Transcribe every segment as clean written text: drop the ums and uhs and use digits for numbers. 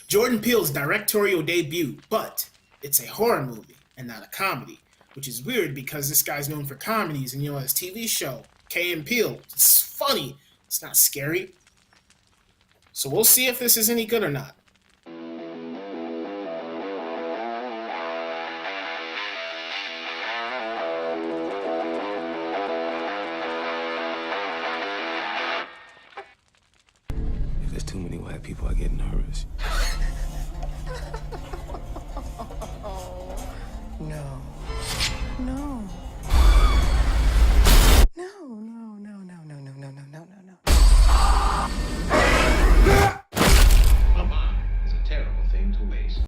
Jordan Peele's directorial debut, but it's a horror movie and not a comedy, which is weird because this guy's known for comedies and his TV show, Key and Peele. It's funny, it's not scary. So we'll see if this is any good or not. If there's too many white people, I get nervous. No. No. No, no, no, no, no, no, no, no, no, no, no. A mind is a terrible thing to waste.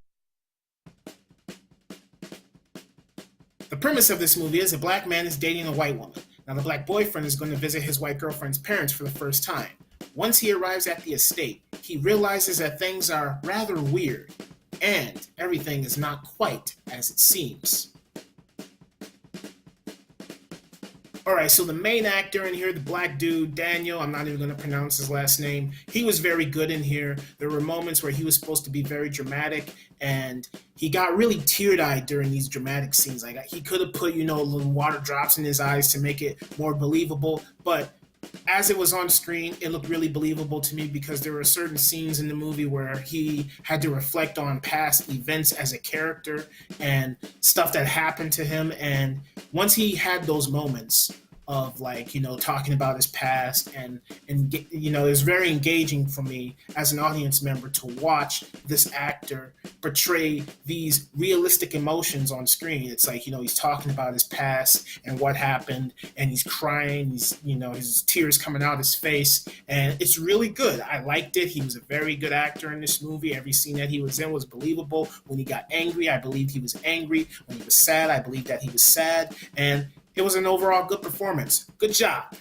The premise of this movie is a black man is dating a white woman. Now, the black boyfriend is going to visit his white girlfriend's parents for the first time. Once he arrives at the estate, he realizes that things are rather weird, and everything is not quite as it seems. Alright, so the main actor in here, the black dude, Daniel, I'm not even going to pronounce his last name, he was very good in here. There were moments where he was supposed to be very dramatic, and he got really teary-eyed during these dramatic scenes. Like, he could have put, little water drops in his eyes to make it more believable, but as it was on screen, it looked really believable to me because there were certain scenes in the movie where he had to reflect on past events as a character and stuff that happened to him. And once he had those moments of talking about his past and it was very engaging for me as an audience member to watch this actor portray these realistic emotions on screen. It's like, he's talking about his past and what happened, and he's crying, his tears coming out his face, and it's really good. I liked it. He was a very good actor in this movie. Every scene that he was in was believable. When he got angry, I believed he was angry. When he was sad, I believed that he was sad, and it was an overall good performance. Good job.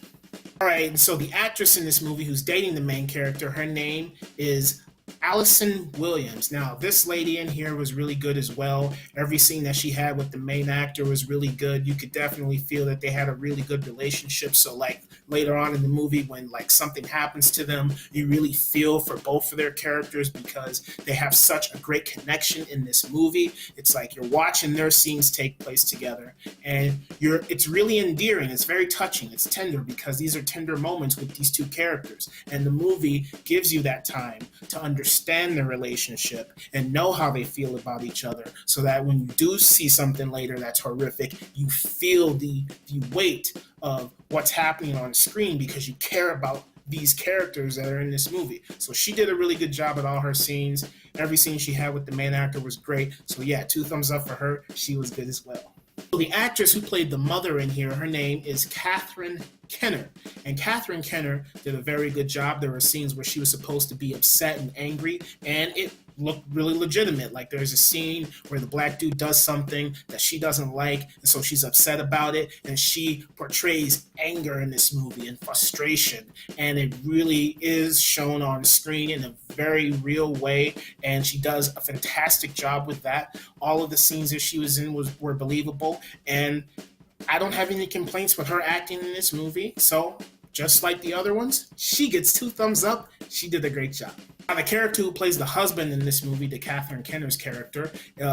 All right, and so the actress in this movie who's dating the main character, her name is Allison Williams. Now, this lady in here was really good as well. Every scene that she had with the main actor was really good. You could definitely feel that they had a really good relationship. So, later on in the movie, when, something happens to them, you really feel for both of their characters because they have such a great connection in this movie. It's like you're watching their scenes take place together, and it's really endearing. It's very touching. It's tender because these are tender moments with these two characters, and the movie gives you that time to understand their relationship and know how they feel about each other, so that when you do see something later that's horrific, you feel the weight of what's happening on screen because you care about these characters that are in this movie. So she did a really good job at all her scenes. Every scene she had with the main actor was great. So yeah, 2 thumbs up for her. She was good as well. So the actress who played the mother in here, her name is Catherine Kenner. And Catherine Kenner did a very good job. There were scenes where she was supposed to be upset and angry, and it looked really legitimate. Like, there's a scene where the black dude does something that she doesn't like, and so she's upset about it, and she portrays anger in this movie and frustration, and it really is shown on screen in a very real way, and she does a fantastic job with that. All of the scenes that she was in were believable, and I don't have any complaints with her acting in this movie. So, just like the other ones, she gets 2 thumbs up. She did a great job. Now, the character who plays the husband in this movie, the Catherine Kenner's character,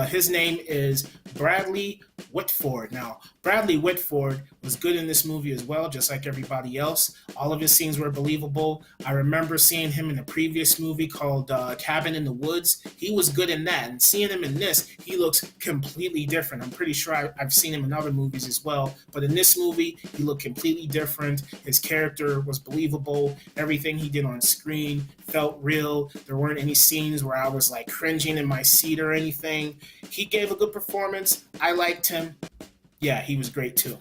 his name is Bradley Whitford. Now, Bradley Whitford was good in this movie as well, just like everybody else. All of his scenes were believable. I remember seeing him in a previous movie called Cabin in the Woods. He was good in that. And seeing him in this, he looks completely different. I'm pretty sure I've seen him in other movies as well. But in this movie, he looked completely different. His character was believable. Everything he did on screen felt real. There weren't any scenes where I was cringing in my seat or anything. He gave a good performance. I liked him. Yeah, he was great too.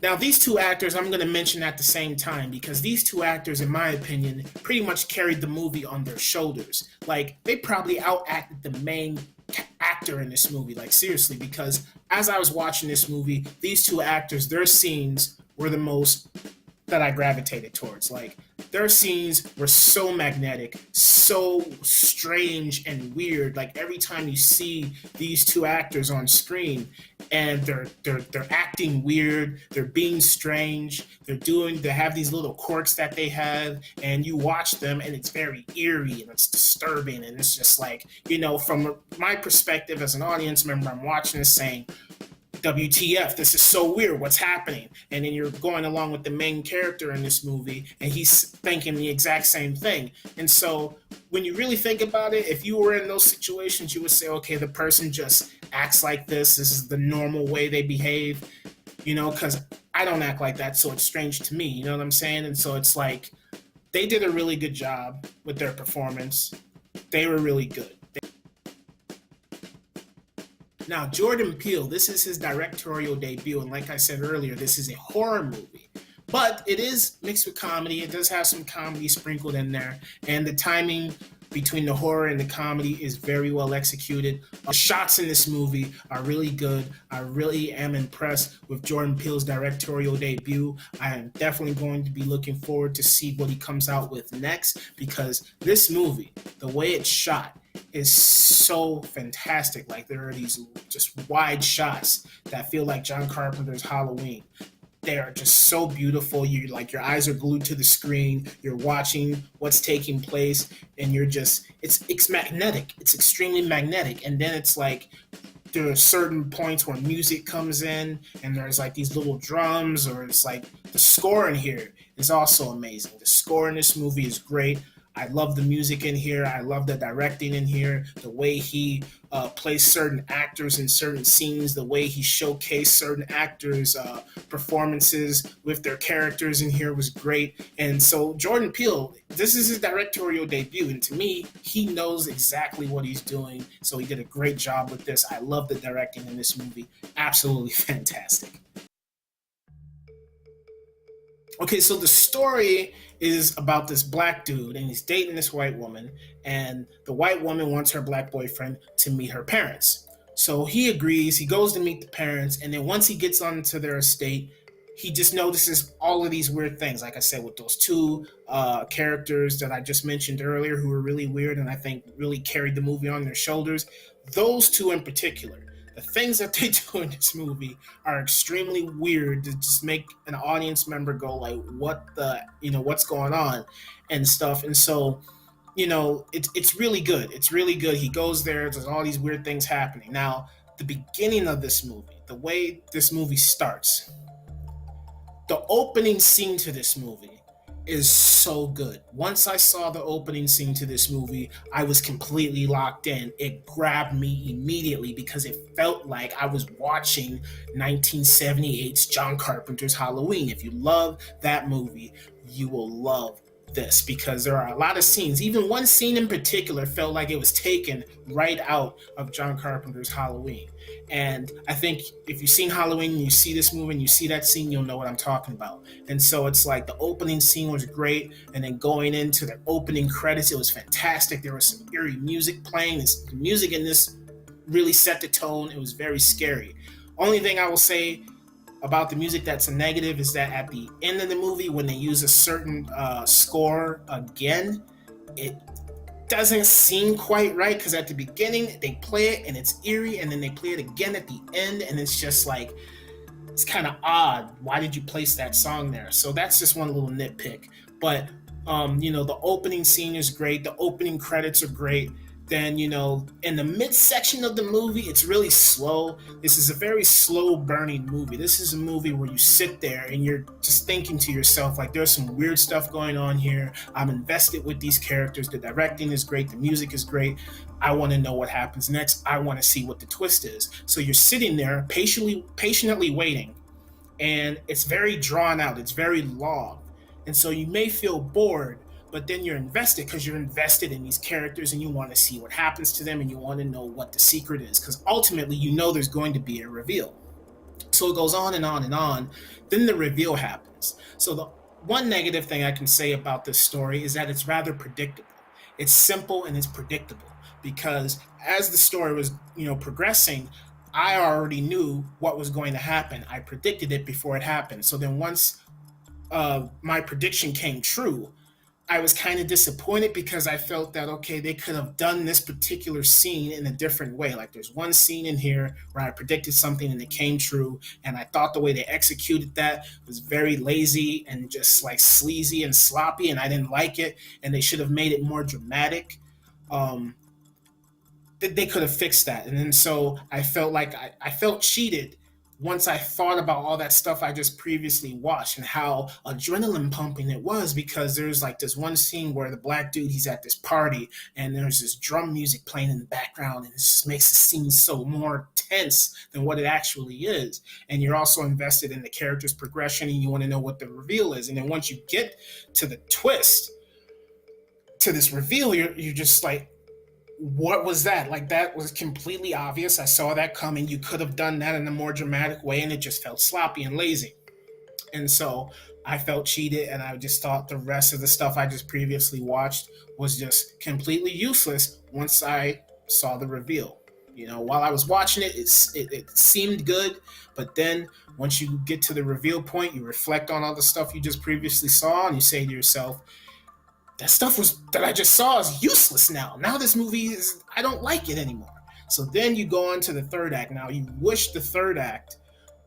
Now, these 2 actors I'm going to mention at the same time because these 2 actors, in my opinion, pretty much carried the movie on their shoulders. They probably outacted the main actor in this movie, seriously, because as I was watching this movie, these 2 actors, their scenes were the most that I gravitated towards. Their scenes were so magnetic, so strange and weird. Every time you see these 2 actors on screen, and they're acting weird, they're being strange, they have these little quirks that they have, and you watch them and it's very eerie and it's disturbing, and it's just like, from my perspective as an audience member, I'm watching this saying, WTF, this is so weird, what's happening? And then you're going along with the main character in this movie, and he's thinking the exact same thing. And so when you really think about it, if you were in those situations, you would say, okay, the person just acts like this is the normal way they behave, because I don't act like that, so it's strange to me, you know what I'm saying? And so it's like, they did a really good job with their performance. They were really good. Now, Jordan Peele, this is his directorial debut, and like I said earlier, this is a horror movie. But it is mixed with comedy. It does have some comedy sprinkled in there, and the timing between the horror and the comedy is very well executed. The shots in this movie are really good. I really am impressed with Jordan Peele's directorial debut. I am definitely going to be looking forward to see what he comes out with next, because this movie, the way it's shot, is so fantastic. Like, there are these just wide shots that feel like John Carpenter's Halloween. They are just so beautiful. Your eyes are glued to the screen. You're watching what's taking place, and it's magnetic. It's extremely magnetic. And then it's like, there are certain points where music comes in, and there's like these little drums, or it's like the score in here is also amazing. The score in this movie is great. I love the music in here. I love the directing in here. The way he plays certain actors in certain scenes, the way he showcased certain actors' performances with their characters in here was great. And so Jordan Peele, this is his directorial debut, and to me, he knows exactly what he's doing. So he did a great job with this. I love the directing in this movie. Absolutely fantastic. Okay, so the story is about this black dude, and he's dating this white woman, and the white woman wants her black boyfriend to meet her parents. So he agrees, he goes to meet the parents, and then once he gets onto their estate, he just notices all of these weird things. Like I said, with those two characters that I just mentioned earlier, who were really weird and I think really carried the movie on their shoulders. Those two in particular, the things that they do in this movie are extremely weird to just make an audience member go like, what's going on and stuff. And so, it's really good. It's really good. He goes there, there's all these weird things happening. Now, the beginning of this movie, the way this movie starts, the opening scene to this movie is so good. Once I saw the opening scene to this movie, I was completely locked in. It grabbed me immediately because it felt like I was watching 1978's John Carpenter's Halloween. If you love that movie, you will love this, because there are a lot of scenes. Even one scene in particular felt like it was taken right out of John Carpenter's Halloween. And I think if you've seen Halloween and you see this movie and you see that scene, you'll know what I'm talking about. And so it's like the opening scene was great, and then going into the opening credits, it was fantastic. There was some eerie music playing. The music in this really set the tone. It was very scary. Only thing I will say about the music that's a negative is that at the end of the movie, when they use a certain score again, it doesn't seem quite right, because at the beginning they play it and it's eerie, and then they play it again at the end, and it's just like, it's kind of odd. Why did you place that song there? So that's just one little nitpick. But the opening scene is great. The opening credits are great. Then, in the midsection of the movie, it's really slow. This is a very slow burning movie. This is a movie where you sit there and you're just thinking to yourself, like, there's some weird stuff going on here. I'm invested with these characters. The directing is great. The music is great. I want to know what happens next. I want to see what the twist is. So you're sitting there patiently waiting, and it's very drawn out. It's very long. And so you may feel bored, but then you're invested, because you're invested in these characters and you want to see what happens to them, and you want to know what the secret is, because ultimately there's going to be a reveal. So it goes on and on and on. Then the reveal happens. So the one negative thing I can say about this story is that it's rather predictable. It's simple and it's predictable, because as the story was progressing, I already knew what was going to happen. I predicted it before it happened. So then once my prediction came true, I was kind of disappointed because I felt that okay, they could have done this particular scene in a different way. Like there's one scene in here where I predicted something and it came true, and I thought the way they executed that was very lazy and just like sleazy and sloppy, and I didn't like it. And they should have made it more dramatic. Um, they could have fixed that. And then so I felt like I felt cheated once I thought about all that stuff I just previously watched and how adrenaline pumping it was, because there's like this one scene where the black dude, he's at this party and there's this drum music playing in the background, and it just makes it seem so more tense than what it actually is. And you're also invested in the character's progression and you want to know what the reveal is. And then once you get to the twist, to this reveal, you're just like, what was that? Like that was completely obvious. I saw that coming. You could have done that in a more dramatic way, and it just felt sloppy and lazy. And so I felt cheated, and I just thought the rest of the stuff I just previously watched was just completely useless once I saw the reveal. You know, while I was watching it, it seemed good, but then once you get to the reveal point, you reflect on all the stuff you just previously saw, and you say to yourself, that stuff was that I just saw is useless now. Now this movie is, I don't like it anymore. So then you go on to the third act. Now you wish the third act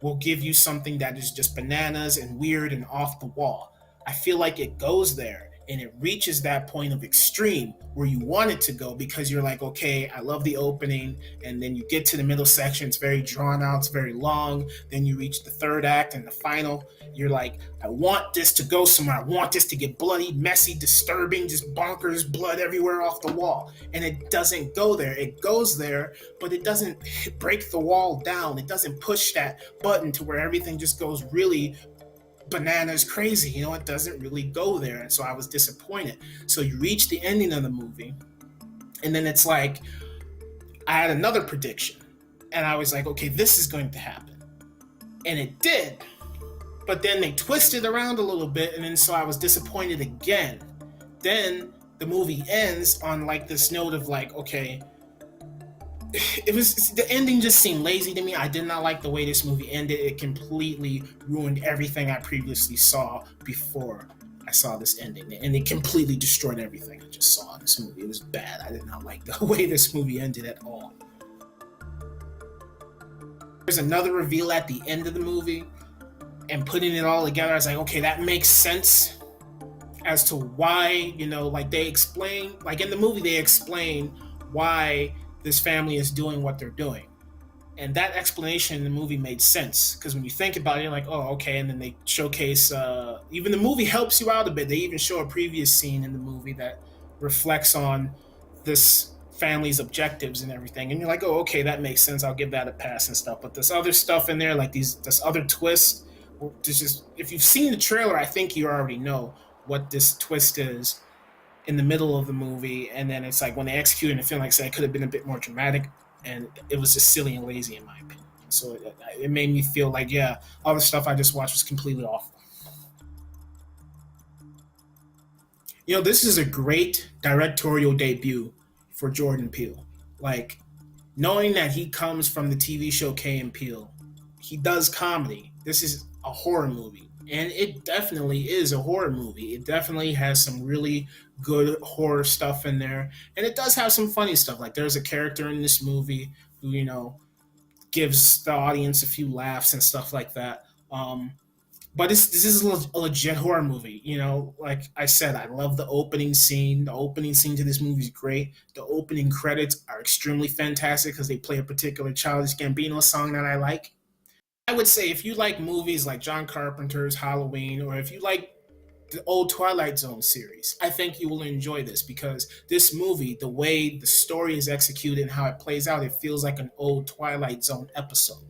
will give you something that is just bananas and weird and off the wall. I feel like it goes there and it reaches that point of extreme where you want it to go, because you're like, okay, I love the opening, and then you get to the middle section, it's very drawn out, it's very long. Then you reach the third act and the final, you're like, I want this to go somewhere. I want this to get bloody, messy, disturbing, just bonkers, blood everywhere off the wall. And it doesn't go there. It goes there, but it doesn't break the wall down. It doesn't push that button to where everything just goes really bananas crazy. You know, it doesn't really go there. And so I was disappointed. So you reach the ending of the movie, and then it's like, I had another prediction. And I was like, okay, this is going to happen. And it did. But then they twisted around a little bit, and then so I was disappointed again. Then the movie ends on like this note of like, okay, it was, the ending just seemed lazy to me. I did not like the way this movie ended. It completely ruined everything I previously saw before I saw this ending, and it completely destroyed everything I just saw in this movie. It was bad. I did not like the way this movie ended at all. There's another reveal at the end of the movie, and putting it all together, I was like, okay, that makes sense as to why, you know, like they explain, like in the movie, they explain why this family is doing what they're doing. And that explanation in the movie made sense, because when you think about it, you're like, oh, okay. And then they showcase, even the movie helps you out a bit. They even show a previous scene in the movie that reflects on this family's objectives and everything. And you're like, oh, okay, that makes sense. I'll give that a pass and stuff. But this other stuff in there, like this other twist, this just, if you've seen the trailer, I think you already know what this twist is in the middle of the movie, and then it's like when they execute it, I feel like I said, it could have been a bit more dramatic, and it was just silly and lazy in my opinion. So it made me feel like, yeah, all the stuff I just watched was completely awful. You know, this is a great directorial debut for Jordan Peele. Like, knowing that he comes from the TV show Key and Peele, he does comedy. This is a horror movie, and it definitely is a horror movie. It definitely has some really good horror stuff in there, and it does have some funny stuff. Like there's a character in this movie who, you know, gives the audience a few laughs and stuff like that. But this is a legit horror movie. You know, like I said, I love the opening scene. The opening scene to this movie is great. The opening credits are extremely fantastic because they play a particular Childish Gambino song that I like. I would say if you like movies like John Carpenter's Halloween, or if you like the old Twilight Zone series, I think you will enjoy this, because this movie, the way the story is executed and how it plays out, it feels like an old Twilight Zone episode.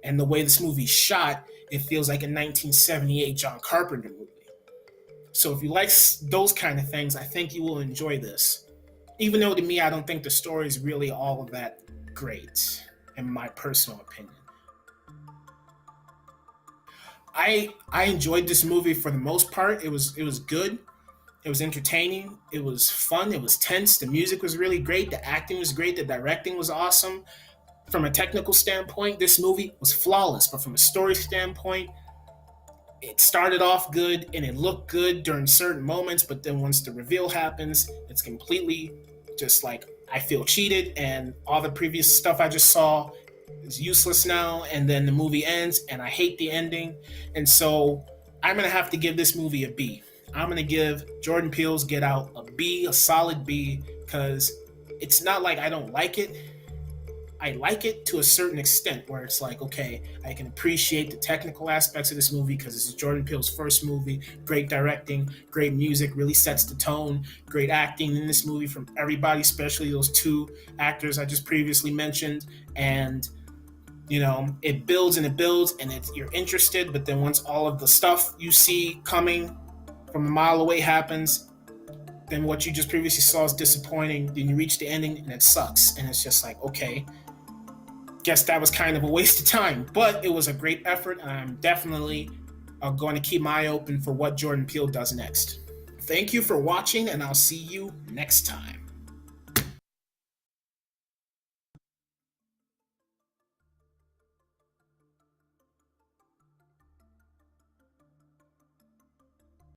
And the way this movie's shot, it feels like a 1978 John Carpenter movie. So if you like those kind of things, I think you will enjoy this. Even though to me, I don't think the story is really all of that great, in my personal opinion. I enjoyed this movie for the most part. It was good. It was entertaining. It was fun. It was tense. The music was really great. The acting was great. The directing was awesome. From a technical standpoint, this movie was flawless. But from a story standpoint, it started off good and it looked good during certain moments, but then once the reveal happens, it's completely just like I feel cheated, and all the previous stuff I just saw is useless now. And then the movie ends, and I hate the ending, and so I'm gonna have to give this movie a B. I'm gonna give Jordan Peele's Get Out a B, a solid B, because it's not like I don't like it. I like it to a certain extent where it's like, okay, I can appreciate the technical aspects of this movie because this is Jordan Peele's first movie. Great directing, great music, really sets the tone. Great acting in this movie from everybody, especially those two actors I just previously mentioned. And it builds and it builds, and you're interested. But then once all of the stuff you see coming from a mile away happens, then what you just previously saw is disappointing. Then you reach the ending and it sucks, and it's just like, okay, guess that was kind of a waste of time, but it was a great effort, and I'm definitely going to keep my eye open for what Jordan Peele does next. Thank you for watching, and I'll see you next time.